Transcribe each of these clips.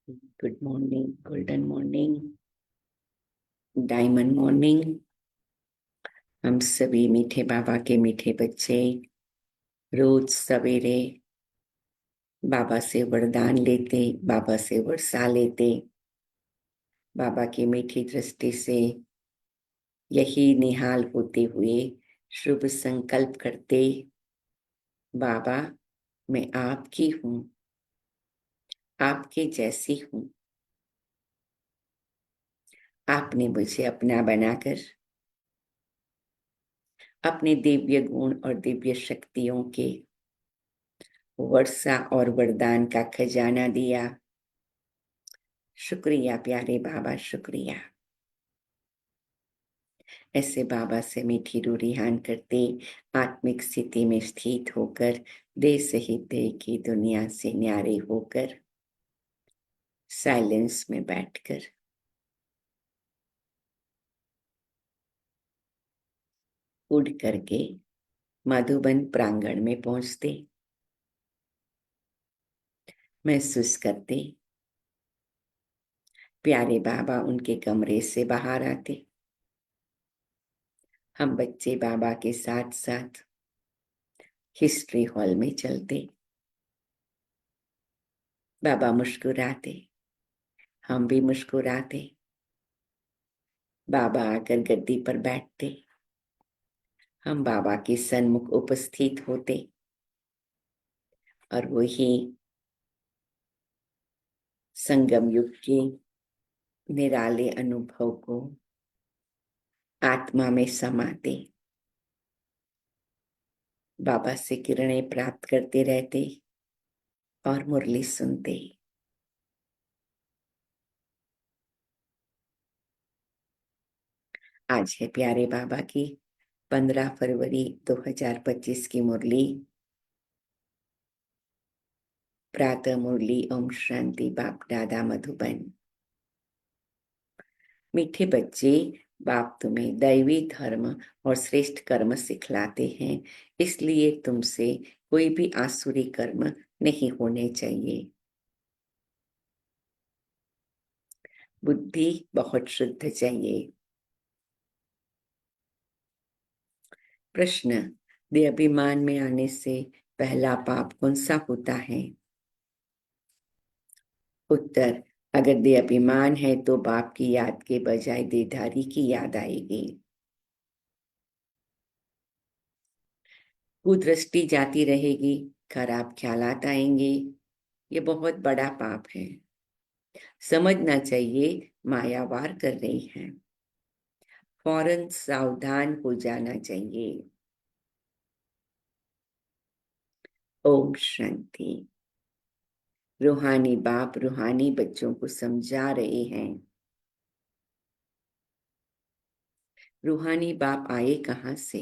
Good morning, golden morning, diamond morning. हम सभी मीठे बाबा के मीठे बच्चे रोज सवेरे बाबा से वरदान लेते, बाबा से वर्षा लेते, बाबा की मीठी दृष्टि से यही निहाल होते हुए शुभ संकल्प करते, बाबा मैं आपकी हूँ, आपके जैसी हूँ। आपने मुझे अपना बनाकर अपने दिव्य गुण और दिव्य शक्तियों के वर्षा और वरदान का खजाना दिया। शुक्रिया प्यारे बाबा, शुक्रिया। ऐसे बाबा से मीठी रूरिहान करते, आत्मिक स्थिति में स्थित होकर, देह सहित देह की दुनिया से न्यारे होकर, साइलेंस में बैठकर उड़ करके मधुबन प्रांगण में पहुंचते, महसूस करते प्यारे बाबा उनके कमरे से बाहर आते। हम बच्चे बाबा के साथ साथ हिस्ट्री हॉल में चलते। बाबा मुस्कुराते, हम भी मुस्कुराते। बाबा आकर गद्दी पर बैठते, हम बाबा के सन्मुख उपस्थित होते और वही संगम युग के निराले अनुभव को आत्मा में समाते, बाबा से किरणें प्राप्त करते रहते और मुरली सुनते। आज है प्यारे बाबा की 15 फरवरी 2025 की मुरली। प्रातः मुरली ओम शांति बाप दादा मधुबन। मीठे बच्चे, बाप तुम्हें दैवी धर्म और श्रेष्ठ कर्म सिखलाते हैं, इसलिए तुमसे कोई भी आसुरी कर्म नहीं होने चाहिए। बुद्धि बहुत शुद्ध चाहिए। प्रश्न, देह अभिमान में आने से पहला पाप कौन सा होता है? उत्तर, अगर देह अभिमान है तो बाप की याद के बजाय देहधारी की याद आएगी। कुदृष्टि जाती रहेगी, खराब ख्यालात आएंगे, ये बहुत बड़ा पाप है। समझना चाहिए माया वार कर रही है, फौरन सावधान हो जाना चाहिए। ओम शांति। रूहानी बाप रूहानी बच्चों को समझा रहे हैं। रूहानी बाप आए कहाँ से?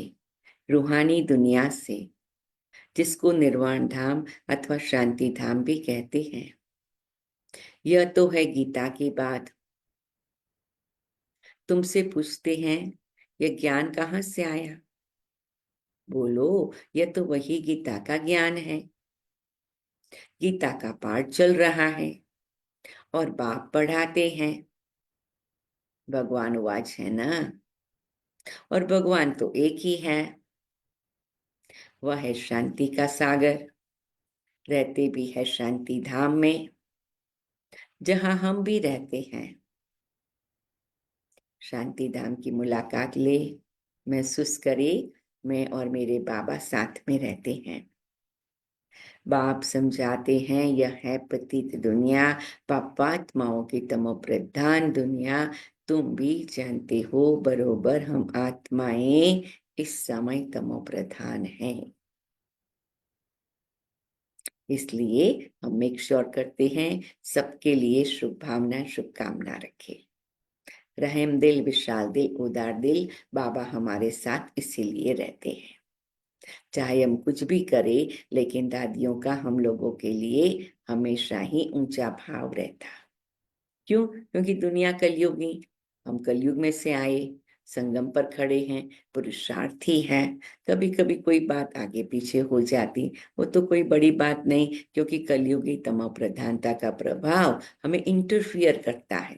रूहानी दुनिया से, जिसको निर्वाण धाम अथवा शांति धाम भी कहते हैं। यह तो है गीता की बात। तुमसे पूछते हैं यह ज्ञान कहाँ से आया? बोलो, यह तो वही गीता का ज्ञान है। गीता का पाठ चल रहा है और बाप पढ़ाते हैं। भगवान वाच है ना, और भगवान तो एक ही है। वह है शांति का सागर, रहते भी है शांति धाम में, जहां हम भी रहते हैं। शांति धाम की मुलाकात ले, महसूस करे मैं और मेरे बाबा साथ में रहते हैं। बाप समझाते हैं यह है पतित दुनिया, पापात्माओं की तमो प्रधान दुनिया। तुम भी जानते हो बरोबर हम आत्माएं इस समय तमो प्रधान हैं। इसलिए हम मेक श्योर करते हैं सबके लिए शुभ भावना शुभकामना रखें। रहम दिल, विशाल दिल, उदार दिल, बाबा हमारे साथ इसीलिए रहते हैं। चाहे हम कुछ भी करें, लेकिन दादियों का हम लोगों के लिए हमेशा ही ऊंचा भाव रहता। क्यों? क्योंकि दुनिया कलयुगी, हम कलयुग में से आए, संगम पर खड़े हैं, पुरुषार्थी हैं। कभी कभी कोई बात आगे पीछे हो जाती, वो तो कोई बड़ी बात नहीं, क्योंकि कलयुगी तमो प्रधानता का प्रभाव हमें इंटरफियर करता है।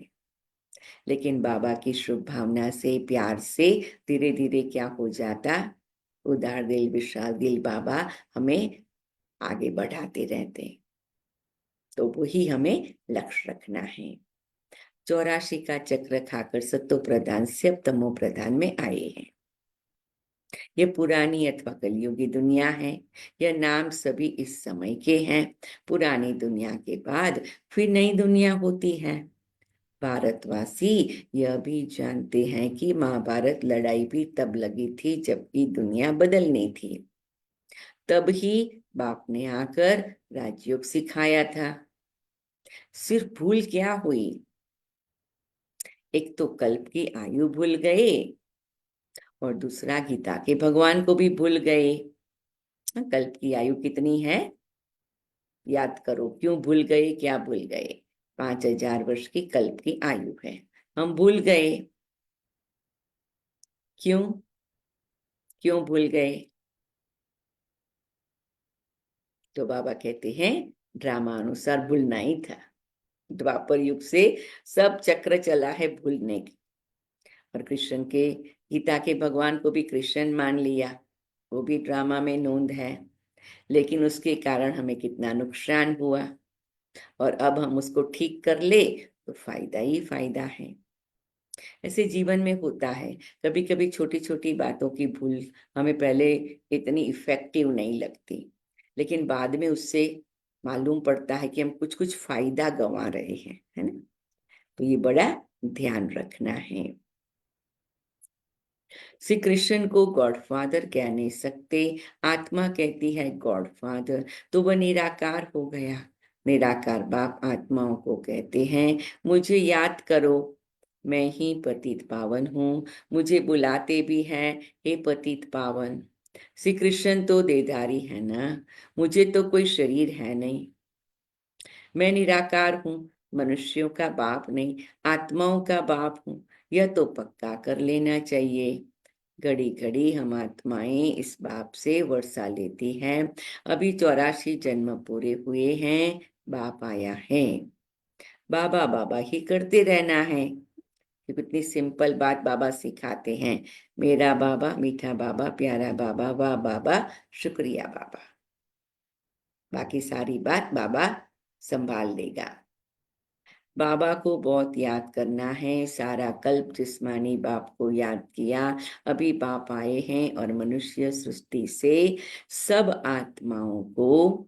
लेकिन बाबा की शुभ भावना से, प्यार से धीरे धीरे क्या हो जाता, उदार दिल विशाल दिल बाबा हमें आगे बढ़ाते रहते हैं। तो वही हमें लक्ष्य रखना है। 84 का चक्र खाकर सत्तो प्रधान से अब तमो प्रधान में आए हैं। ये पुरानी अथवा कलयुगी दुनिया है। यह नाम सभी इस समय के हैं। पुरानी दुनिया के बाद फिर नई दुनिया होती है। भारतवासी यह भी जानते हैं कि महाभारत लड़ाई भी तब लगी थी जबकि दुनिया बदलनी थी। तब ही बाप ने आकर राजयोग सिखाया था। सिर्फ भूल क्या हुई, एक तो कल्प की आयु भूल गए और दूसरा गीता के भगवान को भी भूल गए। कल्प की आयु कितनी है याद करो, क्यों भूल गए, क्या भूल गए? 5000 वर्ष की कल्प की आयु है, हम भूल गए। क्यों क्यों भूल गए? तो बाबा कहते हैं ड्रामा अनुसार भूलना ही था। द्वापर युग से सब चक्र चला है भूलने की। और कृष्ण के, गीता के भगवान को भी कृष्ण मान लिया, वो भी ड्रामा में नोंद है। लेकिन उसके कारण हमें कितना नुकसान हुआ, और अब हम उसको ठीक कर ले तो फायदा ही फायदा है। ऐसे जीवन में होता है, कभी कभी छोटी छोटी बातों की भूल हमें पहले इतनी इफेक्टिव नहीं लगती, लेकिन बाद में उससे मालूम पड़ता है कि हम कुछ कुछ फायदा गंवा रहे हैं, है ना? तो ये बड़ा ध्यान रखना है। श्री कृष्ण को गॉडफादर कह नहीं सकते, आत्मा कहती है गॉडफादर, तो वह निराकार हो गया। निराकार बाप आत्माओं को कहते हैं मुझे याद करो, मैं ही पतित पावन हूँ। मुझे बुलाते भी हैं हे पतित पावन। श्री कृष्ण तो देधारी है ना, मुझे तो कोई शरीर है नहीं। मैं निराकार हूँ, मनुष्यों का बाप नहीं, आत्माओं का बाप हूँ। यह तो पक्का कर लेना चाहिए। घड़ी घड़ी हम आत्माएं इस बाप से वर्षा लेती हैं। अभी 84 जन्म पूरे हुए हैं, बाप आया है। बाबा बाबा ही करते रहना है। ये कितनी सिंपल बात बाबा सिखाते हैं। मेरा बाबा, मीठा बाबा, प्यारा बाबा, वाह बाबा, शुक्रिया बाबा। बाकी सारी बात बाबा संभाल लेगा। बाबा को बहुत याद करना है। सारा कल्प जिस्मानी बाप को याद किया, अभी बाप आए हैं और मनुष्य सृष्टि से सब आत्माओं को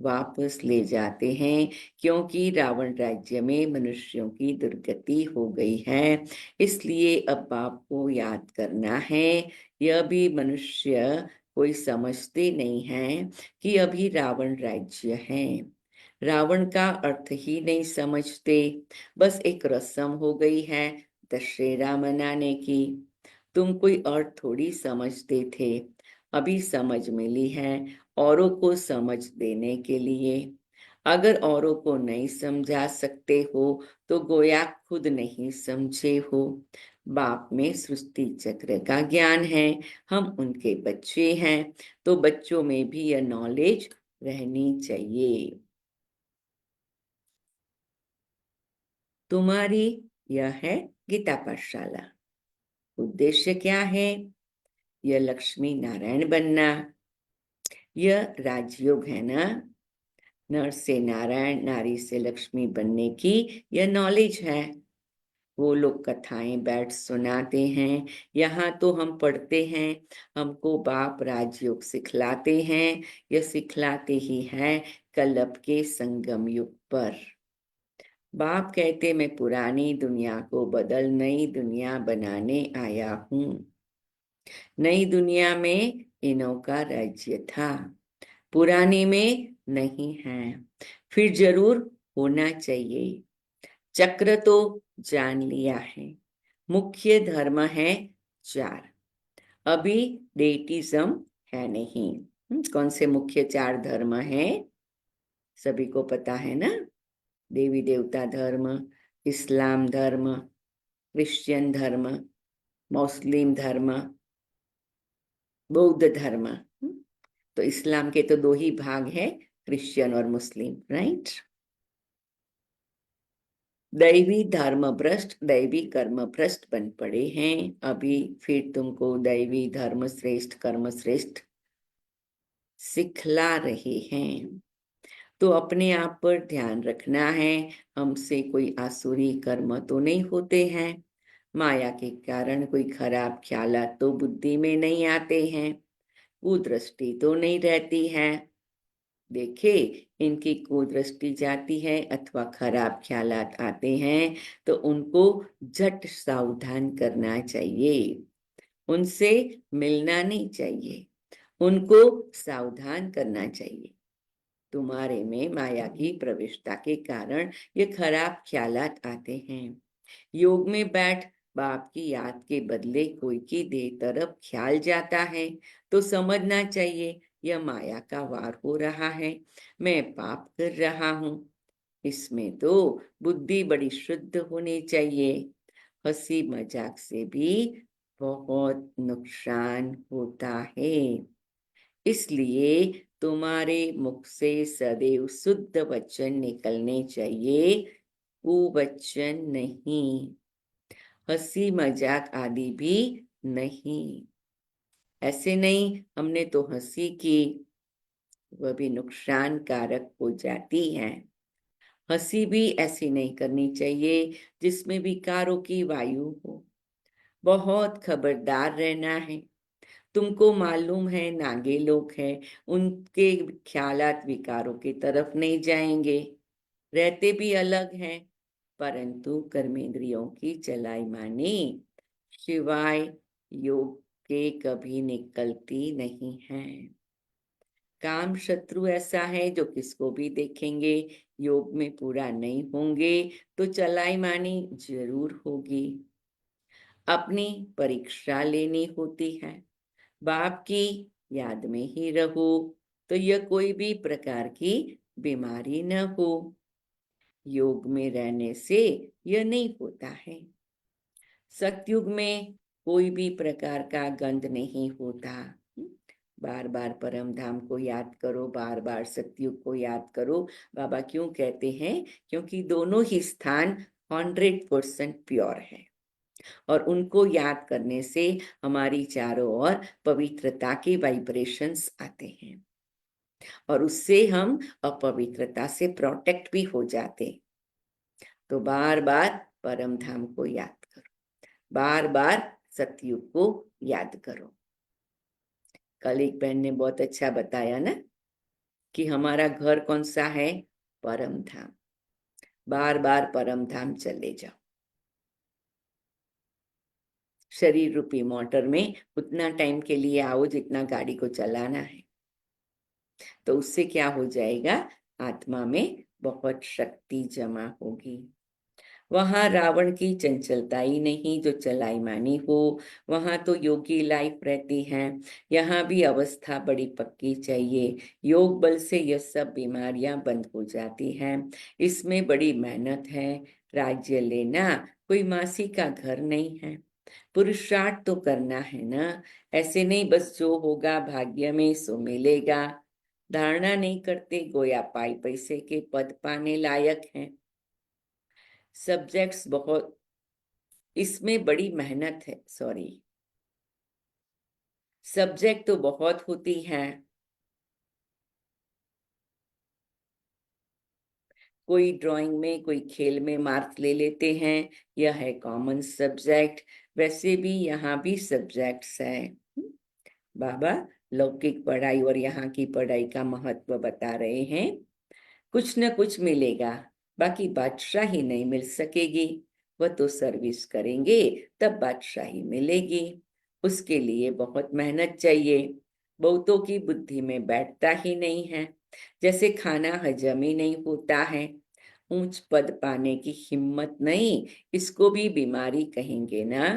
वापस ले जाते हैं, क्योंकि रावण राज्य में मनुष्यों की दुर्गति हो गई है। इसलिए अब बाप को याद करना है। यह भी मनुष्य कोई समझते नहीं है कि अभी रावण राज्य है। रावण का अर्थ ही नहीं समझते, बस एक रस्म हो गई है दशहरा मनाने की। तुम कोई अर्थ थोड़ी समझते थे, अभी समझ मिली है औरों को समझ देने के लिए। अगर औरों को नहीं समझा सकते हो तो गोया खुद नहीं समझे हो। बाप में सृष्टि चक्र का ज्ञान है, हम उनके बच्चे हैं, तो बच्चों में भी यह नॉलेज रहनी चाहिए। तुम्हारी यह है गीता पाठशाला। उद्देश्य क्या है? यह लक्ष्मी नारायण बनना। यह राजयोग है ना, नर से नारायण, नारी से लक्ष्मी बनने की यह नॉलेज है। वो लोग कथाएं बैठ सुनाते हैं, यहाँ तो हम पढ़ते हैं। हमको बाप राजयोग सिखलाते हैं। यह सिखलाते ही हैं कलप के संगम युग पर। बाप कहते मैं पुरानी दुनिया को बदल नई दुनिया बनाने आया हूँ। नई दुनिया में इनों का राज्य था, पुराने में नहीं है, फिर जरूर होना चाहिए। चक्र तो जान लिया है, मुख्य धर्म है 4, अभी डेटिज्म है नहीं। कौन से मुख्य 4 धर्म हैं? सभी को पता है ना, देवी देवता धर्म, इस्लाम धर्म, क्रिश्चियन धर्म, मुस्लिम धर्म, बौद्ध धर्म। तो इस्लाम के तो दो ही भाग हैं, क्रिश्चियन और मुस्लिम, राइट। दैवी धर्म भ्रष्ट, दैवी कर्म भ्रष्ट बन पड़े हैं। अभी फिर तुमको दैवी धर्म श्रेष्ठ कर्म श्रेष्ठ सिखला रहे हैं। तो अपने आप पर ध्यान रखना है, हमसे कोई आसुरी कर्म तो नहीं होते हैं। माया के कारण कोई खराब ख्यालात तो बुद्धि में नहीं आते हैं, कुदृष्टि तो नहीं रहती है। देखे, इनकी कुदृष्टि जाती है अथवा खराब ख्यालात आते हैं तो उनको झट सावधान करना चाहिए, उनसे मिलना नहीं चाहिए, उनको सावधान करना चाहिए। तुम्हारे में माया की प्रविष्टता के कारण ये खराब ख्यालात आते हैं। योग में बैठ बाप की याद के बदले कोई की देह तरफ ख्याल जाता है तो समझना चाहिए यह माया का वार हो रहा है, मैं पाप कर रहा हूँ। इसमें तो बुद्धि बड़ी शुद्ध होनी चाहिए। हंसी मजाक से भी बहुत नुकसान होता है, इसलिए तुम्हारे मुख से सदैव शुद्ध वचन निकलने चाहिए, कुवचन नहीं, हंसी मजाक आदि भी नहीं। ऐसे नहीं हमने तो हंसी की, वह भी नुकसान कारक हो जाती है। हंसी भी ऐसी नहीं करनी चाहिए जिसमें विकारों की वायु हो। बहुत खबरदार रहना है। तुमको मालूम है नागे लोग हैं, उनके ख्यालात विकारों की तरफ नहीं जाएंगे, रहते भी अलग हैं, परंतु कर्मेंद्रियों की चलाई मानी शिवाय योग के कभी निकलती नहीं है। काम शत्रु ऐसा है जो किसको भी देखेंगे, योग में पूरा नहीं होंगे तो चलाई मानी जरूर होगी। अपनी परीक्षा लेनी होती है, बाप की याद में ही रहो तो यह कोई भी प्रकार की बीमारी न हो। योग में रहने से यह नहीं होता है। सतयुग में कोई भी प्रकार का गंध नहीं होता। बार बार परम धाम को याद करो, बार बार सतयुग को याद करो। बाबा क्यों कहते हैं? क्योंकि दोनों ही स्थान 100% प्योर है और उनको याद करने से हमारी चारों ओर पवित्रता के वाइब्रेशंस आते हैं और उससे हम अपवित्रता से प्रोटेक्ट भी हो जाते। तो बार बार परम धाम को याद करो, बार बार सतयुग को याद करो। कल एक बहन ने बहुत अच्छा बताया ना कि हमारा घर कौन सा है? परम धाम। बार बार परम धाम चले जाओ। शरीर रूपी मोटर में उतना टाइम के लिए आओ जितना गाड़ी को चलाना है, तो उससे क्या हो जाएगा? आत्मा में बहुत शक्ति जमा होगी। वहां रावण की चंचलता ही नहीं जो चलाई मानी हो, वहां तो योगी लाइफ रहती है। यहाँ भी अवस्था बड़ी पक्की चाहिए। योग बल से यह सब बीमारियां बंद हो जाती हैं। इसमें बड़ी मेहनत है। राज्य लेना कोई मासी का घर नहीं है, पुरुषार्थ तो करना है ना। ऐसे नहीं बस जो होगा भाग्य में सो मिलेगा। धारणा नहीं करते गोया पाई पैसे के पद पाने लायक हैं। सब्जेक्ट्स बहुत, इसमें बड़ी मेहनत है, सॉरी, सब्जेक्ट तो बहुत होती हैं। कोई ड्राइंग में कोई खेल में मार्क्स ले लेते हैं, यह है कॉमन सब्जेक्ट। वैसे भी यहाँ भी सब्जेक्ट्स हैं। बाबा लौकिक पढ़ाई और यहाँ की पढ़ाई का महत्व बता रहे हैं। कुछ न कुछ मिलेगा, बाकी बादशाही नहीं मिल सकेगी। वह तो सर्विस करेंगे तब बादशाही मिलेगी, उसके लिए बहुत मेहनत चाहिए। बहुतों की बुद्धि में बैठता ही नहीं है, जैसे खाना हजम ही नहीं होता है। ऊंच पद पाने की हिम्मत नहीं, इसको भी बीमारी कहेंगे ना।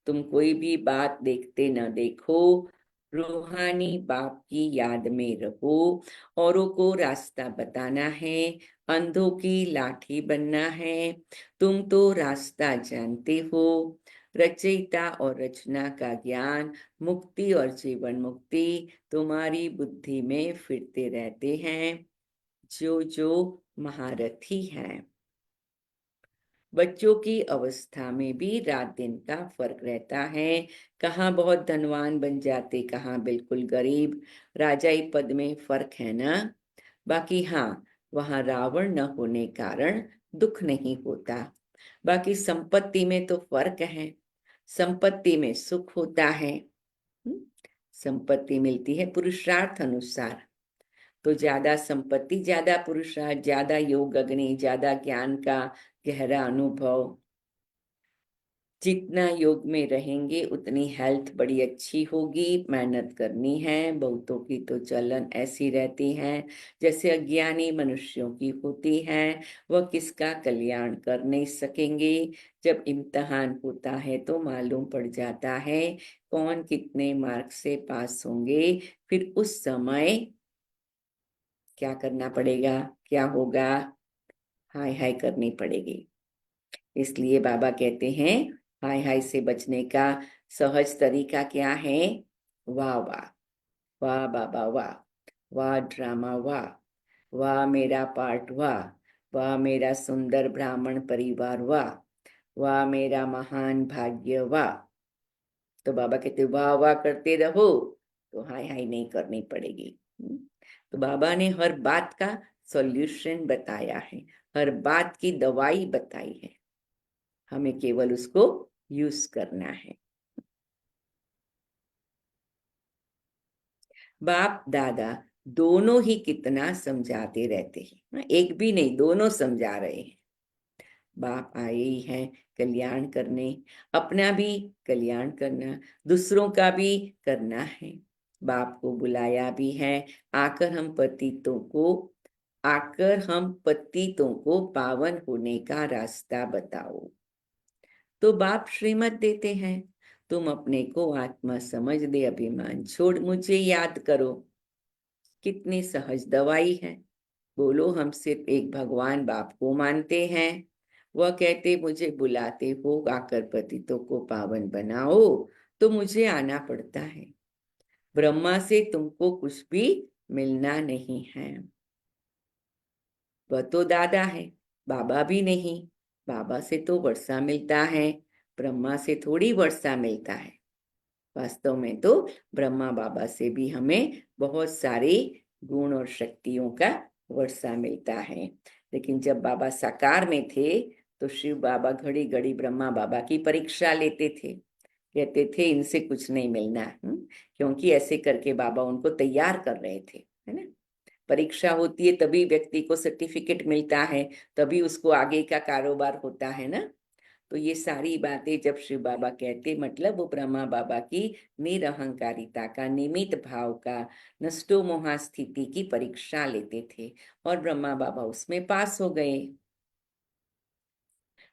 तुम कोई भी बात देखते न देखो, रूहानी बाप की याद में रहो। औरों को रास्ता बताना है, अंधों की लाठी बनना है। तुम तो रास्ता जानते हो, रचयिता और रचना का ज्ञान, मुक्ति और जीवन मुक्ति तुम्हारी बुद्धि में फिरते रहते हैं, जो जो महारथी हैं। बच्चों की अवस्था में भी रात दिन का फर्क रहता है। कहाँ बहुत धनवान बन जाते, कहाँ बिल्कुल गरीब। राजाई पद में फर्क है ना। बाकी हाँ, वहां रावण न होने कारण दुख नहीं होता। बाकी संपत्ति में तो फर्क है। संपत्ति में सुख होता है। हम्म? संपत्ति मिलती है पुरुषार्थ अनुसार। तो ज्यादा संपत्ति, ज्यादा पुरुषार्थ, ज्यादा योग अग्नि, ज्यादा ज्ञान का गहरा अनुभव। जितना योग में रहेंगे उतनी हेल्थ बड़ी अच्छी होगी। मेहनत करनी है। बहुतों की तो चलन ऐसी रहती है जैसे अज्ञानी मनुष्यों की होती है। वह किसका कल्याण कर नहीं सकेंगे। जब इम्तिहान होता है तो मालूम पड़ जाता है कौन कितने मार्क्स से पास होंगे। फिर उस समय क्या करना पड़ेगा, क्या होगा? हाय हाय करनी पड़ेगी। इसलिए बाबा कहते हैं हाय हाय से बचने का सहज तरीका क्या है? वाह वाह, वाह बाबा वाह, वाह ड्रामा वाह, वाह मेरा पार्ट वाह, वाह मेरा सुंदर ब्राह्मण परिवार वाह, वाह मेरा महान भाग्य वाह। तो बाबा कहते वाह वाह करते रहो, तो हाय हाय नहीं करनी पड़ेगी। तो बाबा ने हर बात का सॉल्यूशन बताया है, हर बात की दवाई बताई है। हमें केवल उसको यूज करना है। बाप दादा दोनों ही कितना समझाते रहते हैं, एक भी नहीं, दोनों समझा रहे हैं। बाप आए ही हैं कल्याण करने, अपना भी कल्याण करना, दूसरों का भी करना है। बाप को बुलाया भी है, आकर हम पतितों को आकर हम पतितों को पावन होने का रास्ता बताओ। तो बाप श्रीमत देते हैं, तुम अपने को आत्मा समझ दे, अभिमान छोड़ मुझे याद करो। कितनी सहज दवाई है। बोलो हम सिर्फ एक भगवान बाप को मानते हैं। वह कहते मुझे बुलाते हो आकर पतितों को पावन बनाओ, तो मुझे आना पड़ता है। ब्रह्मा से तुमको कुछ भी मिलना नहीं है। वह तो दादा है, बाबा भी नहीं। बाबा से तो वर्षा मिलता है, ब्रह्मा से थोड़ी वर्षा मिलता है। वास्तव में तो ब्रह्मा बाबा से भी हमें बहुत सारे गुण और शक्तियों का वर्षा मिलता है। लेकिन जब बाबा साकार में थे तो शिव बाबा घड़ी घड़ी ब्रह्मा बाबा की परीक्षा लेते थे। कहते थे इनसे कुछ नहीं मिलना। क्योंकि ऐसे करके बाबा उनको तैयार कर रहे थे, है ना। परीक्षा होती है तभी व्यक्ति को सर्टिफिकेट मिलता है, तभी उसको आगे का कारोबार होता है ना। तो ये सारी बातें जब शिव बाबा कहते, मतलब वो ब्रह्मा बाबा की निरहंकारिता का, निमित्त भाव का, नष्टो मोहा स्थिति की परीक्षा लेते थे और ब्रह्मा बाबा उसमें पास हो गए।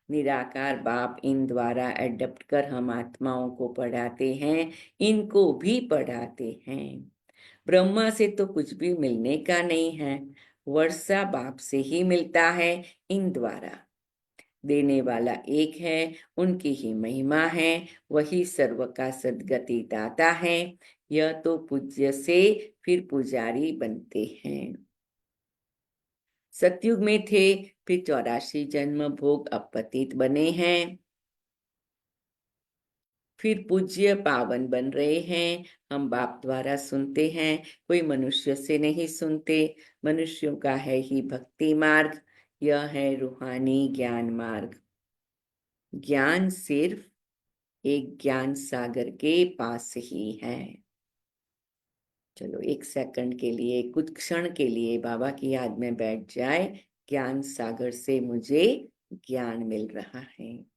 निराकार बाप इन द्वारा एडप्ट कर हम आत्माओं को पढ़ाते हैं, इनको भी पढ़ाते हैं। ब्रह्मा से तो कुछ भी मिलने का नहीं है, वर्षा बाप से ही मिलता है। इन द्वारा देने वाला एक है, उनकी ही महिमा है। वही सर्व का सद्गति दाता है। यह तो पूज्य से फिर पुजारी बनते हैं। सतयुग में थे, फिर 84 जन्म भोग अपतित बने हैं, फिर पूज्य पावन बन रहे हैं। हम बाप द्वारा सुनते हैं, कोई मनुष्य से नहीं सुनते। मनुष्यों का है ही भक्ति मार्ग, यह है रूहानी ज्ञान मार्ग। ज्ञान सिर्फ एक ज्ञान सागर के पास ही है। चलो एक सेकंड के लिए, कुछ क्षण के लिए बाबा की याद में बैठ जाए। ज्ञान सागर से मुझे ज्ञान मिल रहा है।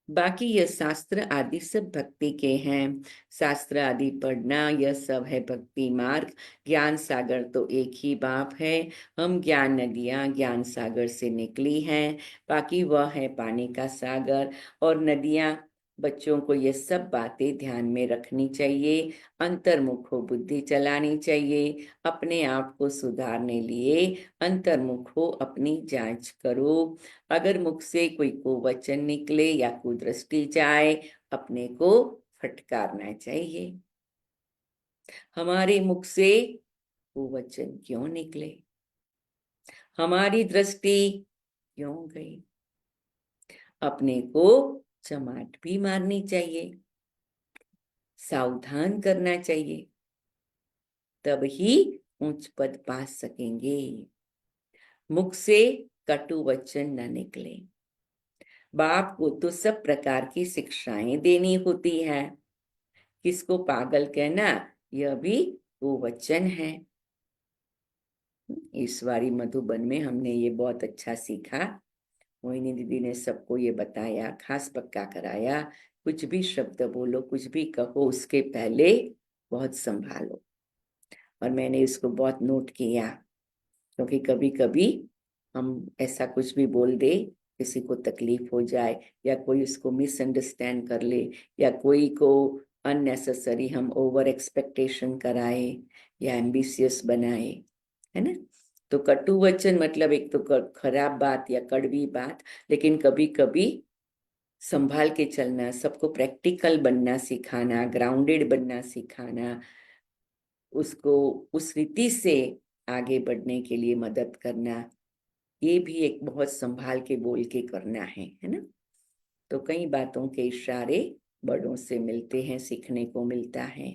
बाकी यह शास्त्र आदि सब भक्ति के हैं। शास्त्र आदि पढ़ना यह सब है भक्ति मार्ग। ज्ञान सागर तो एक ही बाप है। हम ज्ञान नदियां ज्ञान सागर से निकली हैं। बाकी वह है पानी का सागर, और नदियां बच्चों को ये सब बातें ध्यान में रखनी चाहिए, अंतर्मुख हो बुद्धि चलानी चाहिए, अपने आप को सुधारने लिए अंतर्मुख हो अपनी जांच करो। अगर मुख से कोई कुवचन निकले या कुदृष्टि जाए, अपने को फटकारना चाहिए। हमारे मुख से कुवचन क्यों निकले, हमारी दृष्टि क्यों गई, अपने को चमाट भी मारनी चाहिए, सावधान करना चाहिए, तब ही उच्च पद पा सकेंगे। मुख से कटु वचन न निकले। बाप को तो सब प्रकार की शिक्षाएं देनी होती है, किसको पागल कहना यह भी कुवचन है। इस बारी मधुबन में हमने ये बहुत अच्छा सीखा। मोहिनी दीदी ने सबको ये बताया, खास पक्का कराया, कुछ भी शब्द बोलो, कुछ भी कहो, उसके पहले बहुत संभालो। और मैंने इसको बहुत नोट किया, क्योंकि कभी कभी हम ऐसा कुछ भी बोल दे, किसी को तकलीफ हो जाए या कोई उसको मिसअंडरस्टैंड कर ले या कोई को अननेसेसरी हम ओवर एक्सपेक्टेशन कराए या एम्बिशियस बनाए, है ना। तो कटु वचन मतलब एक तो खराब बात या कड़वी बात, लेकिन कभी कभी संभाल के चलना, सबको प्रैक्टिकल बनना सिखाना, ग्राउंडेड बनना सिखाना, उसको उस रीति से आगे बढ़ने के लिए मदद करना, ये भी एक बहुत संभाल के बोल के करना है ना। तो कई बातों के इशारे बड़ों से मिलते हैं, सीखने को मिलता है।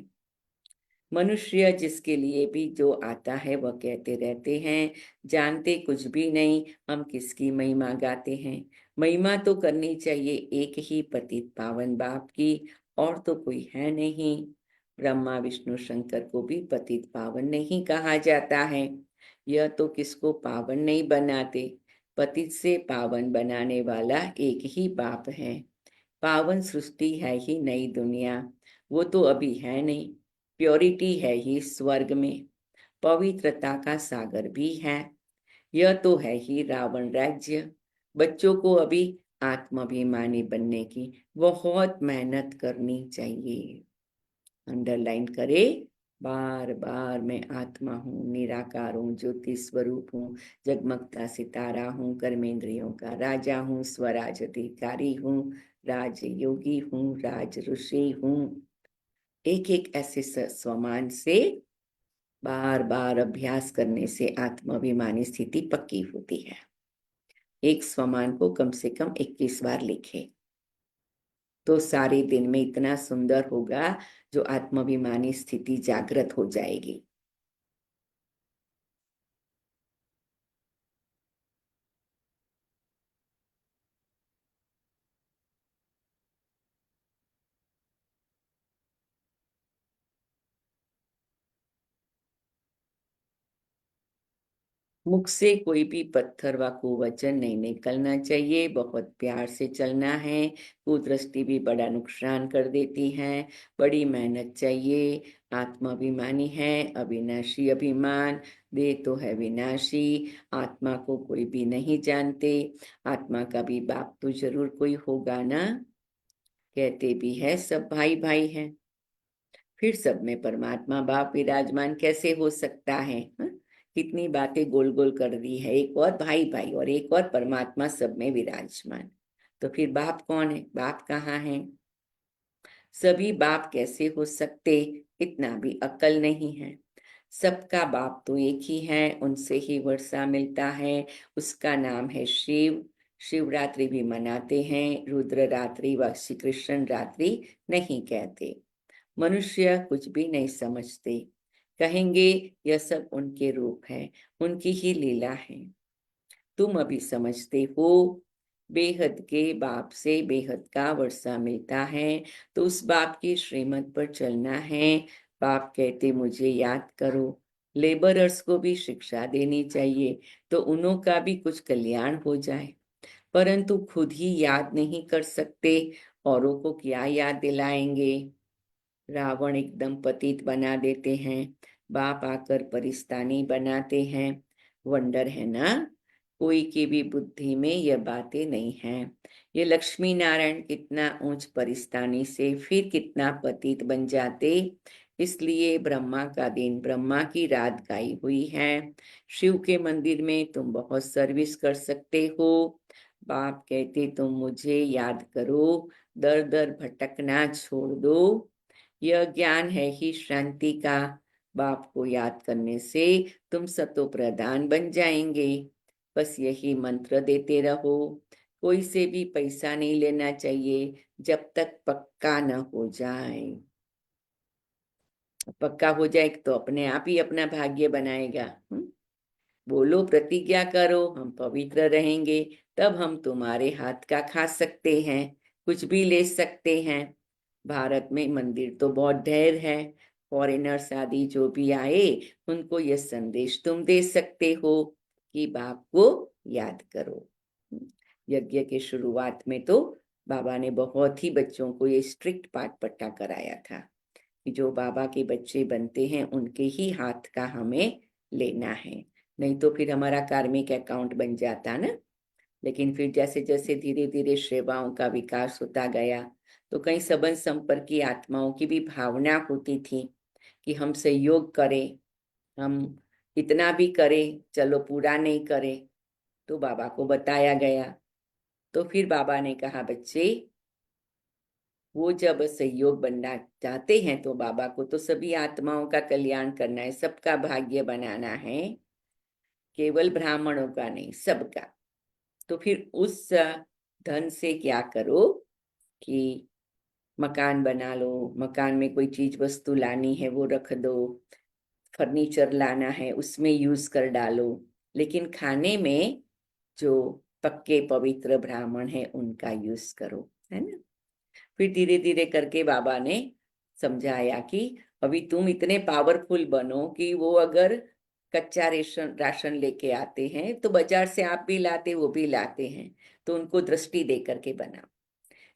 मनुष्य जिसके लिए भी जो आता है वह कहते रहते हैं, जानते कुछ भी नहीं, हम किसकी महिमा गाते हैं। महिमा तो करनी चाहिए एक ही पतित पावन बाप की, और तो कोई है नहीं। ब्रह्मा विष्णु शंकर को भी पतित पावन नहीं कहा जाता है, यह तो किसको पावन नहीं बनाते। पतित से पावन बनाने वाला एक ही बाप है। पावन सृष्टि है ही नई दुनिया, वो तो अभी है नहीं। प्योरिटी है ही स्वर्ग में, पवित्रता का सागर भी है, यह तो है ही रावण राज्य। बच्चों को अभी आत्माभिमानी बनने की बहुत मेहनत करनी चाहिए। अंडरलाइन करे, बार बार मैं आत्मा हूँ, निराकार हूँ, ज्योति स्वरूप हूँ, जगमगता सितारा हूँ, कर्मेंद्रियों का राजा हूँ, स्वराज अधिकारी हूँ, राज योगी हूँ, राज ऋषि हूँ। एक एक ऐसे स्वमान से बार बार अभ्यास करने से आत्माभिमानी स्थिति पक्की होती है। एक स्वमान को कम से कम 21 बार लिखे तो सारे दिन में इतना सुंदर होगा, जो आत्माभिमानी स्थिति जागृत हो जाएगी। मुख से कोई भी पत्थर व कुवचन नहीं निकलना चाहिए, बहुत प्यार से चलना है। कुदृष्टि भी बड़ा नुकसान कर देती है, बड़ी मेहनत चाहिए। आत्माभिमानी है, अविनाशी अभिमान, देह तो है विनाशी, आत्मा को कोई भी नहीं जानते। आत्मा का भी बाप तो जरूर कोई होगा ना, कहते भी है सब भाई भाई हैं, फिर सब में परमात्मा बाप विराजमान कैसे हो सकता है, हा? कितनी बातें गोल गोल कर दी है, एक और भाई भाई और एक और परमात्मा सब में विराजमान। तो फिर बाप कौन है, बाप कहाँ है, सभी बाप कैसे हो सकते, इतना भी अक्ल नहीं है। सबका बाप तो एक ही है, उनसे ही वर्षा मिलता है, उसका नाम है शिव। शिवरात्रि भी मनाते हैं, रुद्र रात्रि व श्री कृष्ण रात्रि नहीं कहते। मनुष्य कुछ भी नहीं समझते, कहेंगे यह सब उनके रूप है, उनकी ही लीला है। तुम अभी समझते हो, बेहद के बाप से बेहद का वर्षा मिलता है, तो उस बाप की श्रीमत पर चलना है। बाप कहते मुझे याद करो, लेबरर्स को भी शिक्षा देनी चाहिए, तो उन्हों का भी कुछ कल्याण हो जाए, परंतु खुद ही याद नहीं कर सकते, औरों को क्या याद दिलाएंगे। रावण एकदम पतित बना देते हैं, बाप आकर परिस्तानी बनाते हैं। वंडर है ना, कोई की भी बुद्धि में यह बातें नहीं हैं। ये लक्ष्मी नारायण कितना ऊंच परिस्तानी से फिर कितना पतित बन जाते। इसलिए ब्रह्मा का दिन, ब्रह्मा की रात गाई हुई है। शिव के मंदिर में तुम बहुत सर्विस कर सकते हो। बाप कहते तुम मुझे याद करो, दर दर भटकना छोड़ दो। यह ज्ञान है ही शांति का। बाप को याद करने से तुम सतो प्रधान बन जाएंगे। बस यही मंत्र देते रहो। कोई से भी पैसा नहीं लेना चाहिए जब तक पक्का न हो जाए। पक्का हो जाए तो अपने आप ही अपना भाग्य बनाएगा। बोलो, प्रतिज्ञा करो, हम पवित्र रहेंगे, तब हम तुम्हारे हाथ का खा सकते हैं, कुछ भी ले सकते हैं। भारत में मंदिर तो बहुत ढेर है। फॉरेनर्स आदि जो भी आए, उनको यह संदेश तुम दे सकते हो कि बाप को याद करो। यज्ञ के शुरुआत में तो बाबा ने बहुत ही बच्चों को ये स्ट्रिक्ट पाठ पट्टा कराया था कि जो बाबा के बच्चे बनते हैं उनके ही हाथ का हमें लेना है, नहीं तो फिर हमारा कार्मिक अकाउंट बन जाता ना। लेकिन फिर जैसे जैसे धीरे धीरे सेवाओं का विकास होता गया, तो कई सबंध संपर्क की आत्माओं की भी भावना होती थी कि हम सहयोग करें, हम इतना भी करें, चलो पूरा नहीं करें। तो बाबा को बताया गया। तो फिर बाबा ने कहा, बच्चे वो जब सहयोग बनना चाहते हैं तो बाबा को तो सभी आत्माओं का कल्याण करना है, सबका भाग्य बनाना है, केवल ब्राह्मणों का नहीं, सबका। तो फिर उस धन से क्या करो कि मकान बना लो, मकान में कोई चीज वस्तु लानी है वो रख दो, फर्नीचर लाना है उसमें यूज कर डालो, लेकिन खाने में जो पक्के पवित्र ब्राह्मण है उनका यूज करो, है ना। फिर धीरे धीरे करके बाबा ने समझाया कि अभी तुम इतने पावरफुल बनो कि वो अगर कच्चा राशन राशन लेके आते हैं तो बाजार से आप भी लाते, वो भी लाते हैं, तो उनको दृष्टि दे करके बनाओ।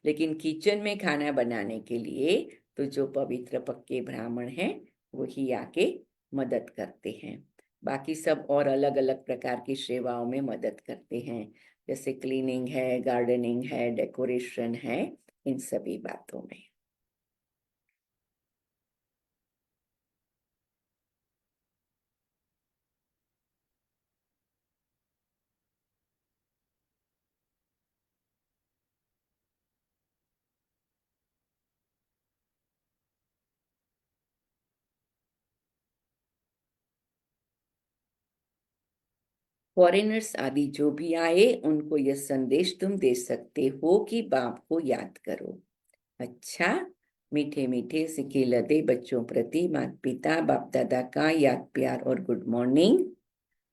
लेकिन किचन में खाना बनाने के लिए तो जो पवित्र पक्के ब्राह्मण हैं वही आके मदद करते हैं। बाकी सब और अलग अलग प्रकार की सेवाओं में मदद करते हैं, जैसे क्लीनिंग है, गार्डनिंग है, डेकोरेशन है, इन सभी बातों में। फॉरेनर्स आदि जो भी आए उनको यह संदेश तुम दे सकते हो कि बाप को याद करो। अच्छा, मीठे मीठे सिके लदे बच्चों प्रति माता पिता बाप दादा का याद प्यार और गुड मॉर्निंग।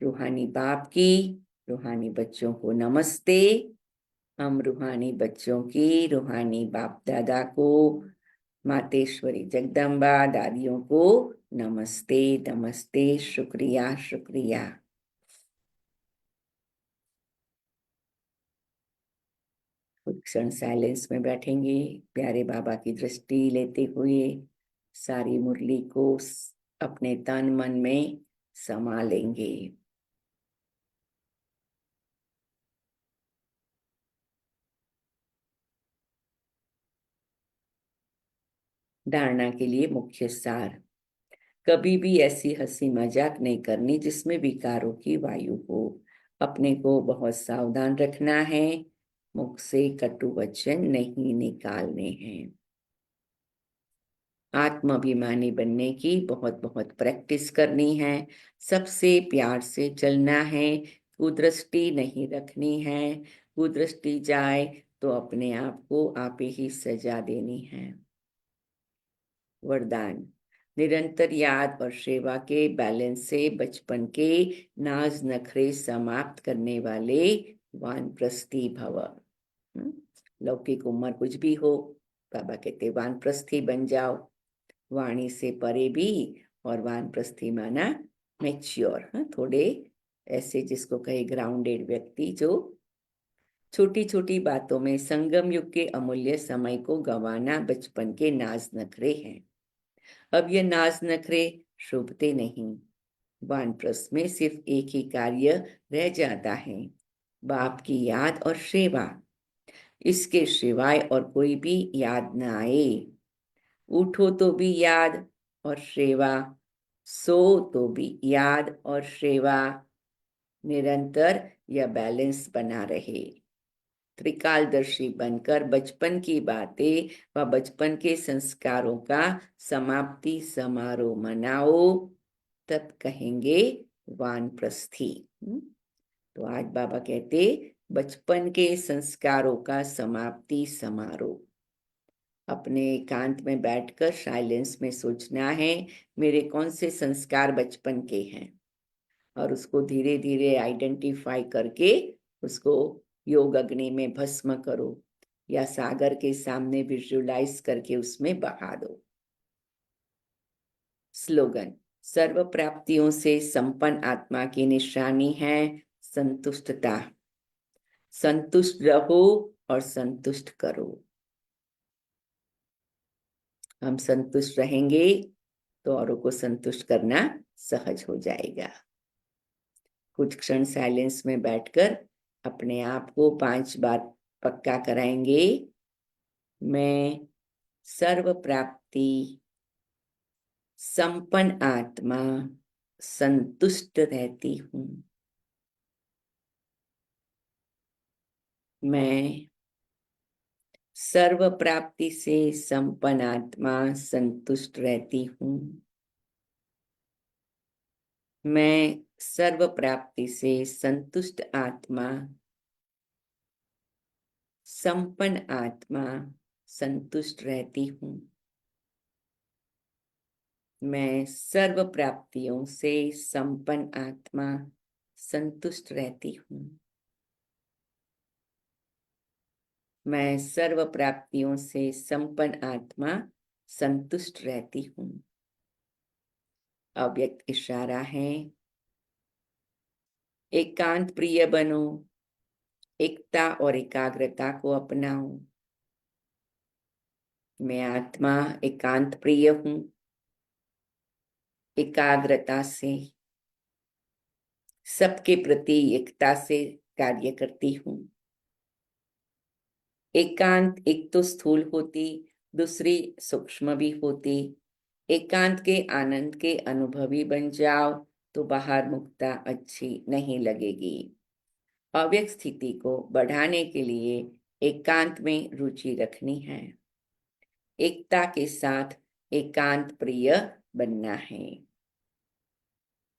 रूहानी बाप की, रूहानी बच्चों को नमस्ते। हम रूहानी बच्चों की रूहानी बाप दादा को, मातेश्वरी जगदम्बा दादियों को नमस्ते नमस्ते, शुक्रिया शुक्रिया। कुछ क्षण साइलेंस में बैठेंगे, प्यारे बाबा की दृष्टि लेते हुए सारी मुरली को अपने तन मन में समा लेंगे। धारणा के लिए मुख्य सार, कभी भी ऐसी हंसी मजाक नहीं करनी जिसमें विकारों की वायु हो। अपने को बहुत सावधान रखना है, मुख से कटु वचन नहीं निकालने हैं। आत्माभिमानी बनने की बहुत बहुत प्रैक्टिस करनी है। सबसे प्यार से चलना है, कुदृष्टि नहीं रखनी है। कुदृष्टि जाए तो अपने आप को आप ही सजा देनी है। वरदान, निरंतर याद और सेवा के बैलेंस से बचपन के नाज नखरे समाप्त करने वाले वानप्रस्थी भव। लौकिक उम्र कुछ भी हो, बाबा कहते वानप्रस्थी बन जाओ, वाणी से परे भी। और वानप्रस्थी माना मैच्योर, थोड़े ऐसे जिसको कहे ग्राउंडेड व्यक्ति, जो छोटी छोटी बातों में संगम युग के अमूल्य समय को गंवाना बचपन के नाज नखरे हैं। अब ये नाज नखरे शुभते नहीं, वानप्रस्थ में सिर्फ एक ही कार्य रह जाता है, बाप की याद और सेवा, इसके सिवाय और कोई भी याद न आए। उठो तो भी याद और सेवा, सो तो भी याद और सेवा, निरंतर यह बैलेंस बना रहे। त्रिकालदर्शी बनकर बचपन की बातें व बचपन के संस्कारों का समाप्ति समारोह मनाओ, तब कहेंगे वानप्रस्थी। तो आज बाबा कहते बचपन के संस्कारों का समाप्ति समारोह। अपने एकांत में बैठकर साइलेंस में सोचना है मेरे कौन से संस्कार बचपन के हैं, और उसको धीरे धीरे आइडेंटिफाई करके उसको योग अग्नि में भस्म करो या सागर के सामने विजुलाइज करके उसमें बहा दो। स्लोगन, सर्व प्राप्तियों से संपन्न आत्मा की निशानी है संतुष्टता। संतुष्ट रहो और संतुष्ट करो। हम संतुष्ट रहेंगे तो औरों को संतुष्ट करना सहज हो जाएगा। कुछ क्षण साइलेंस में बैठकर अपने आप को 5 बार पक्का कराएंगे, मैं सर्व प्राप्ति संपन्न आत्मा संतुष्ट रहती हूँ। मैं सर्व प्राप्ति से संपन्न आत्मा संतुष्ट रहती हूँ। मैं सर्व प्राप्ति से संतुष्ट आत्मा संपन्न आत्मा संतुष्ट रहती हूँ। मैं सर्व प्राप्तियों से संपन्न आत्मा संतुष्ट रहती हूँ। मैं सर्व प्राप्तियों से संपन्न आत्मा संतुष्ट रहती हूँ। अव्यक्त इशारा है, एकांत प्रिय बनो, एकता और एकाग्रता को अपनाओ। मैं आत्मा एकांत प्रिय हूँ, एकाग्रता से सबके प्रति एकता से कार्य करती हूँ। एकांत एक तो स्थूल होती, दूसरी सूक्ष्म भी होती। एकांत के आनंद के अनुभवी बन जाओ तो बाहर मुक्ता अच्छी नहीं लगेगी। अव्यक्त स्थिति को बढ़ाने के लिए एकांत में रुचि रखनी है। एकता के साथ एकांत प्रिय बनना है।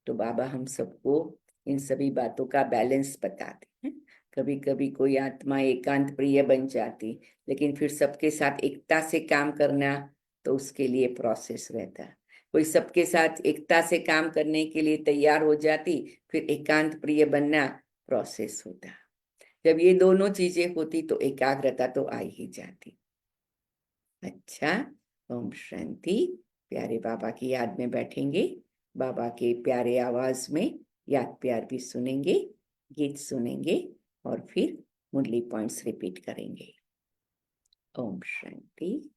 तो बाबा हम सबको इन सभी बातों का बैलेंस बताते हैं। कभी कभी कोई आत्मा एकांत प्रिय बन जाती, लेकिन फिर सबके साथ एकता से काम करना तो उसके लिए प्रोसेस रहता। कोई सबके साथ एकता से काम करने के लिए तैयार हो जाती, फिर एकांत प्रिय बनना प्रोसेस होता। जब ये दोनों चीजें होती तो एकाग्रता तो आ ही जाती। अच्छा, ओम शांति। प्यारे बाबा की याद में बैठेंगे, बाबा के प्यारे आवाज में याद प्यार भी सुनेंगे, गीत सुनेंगे और फिर मुरली पॉइंट्स रिपीट करेंगे। ओम शांति।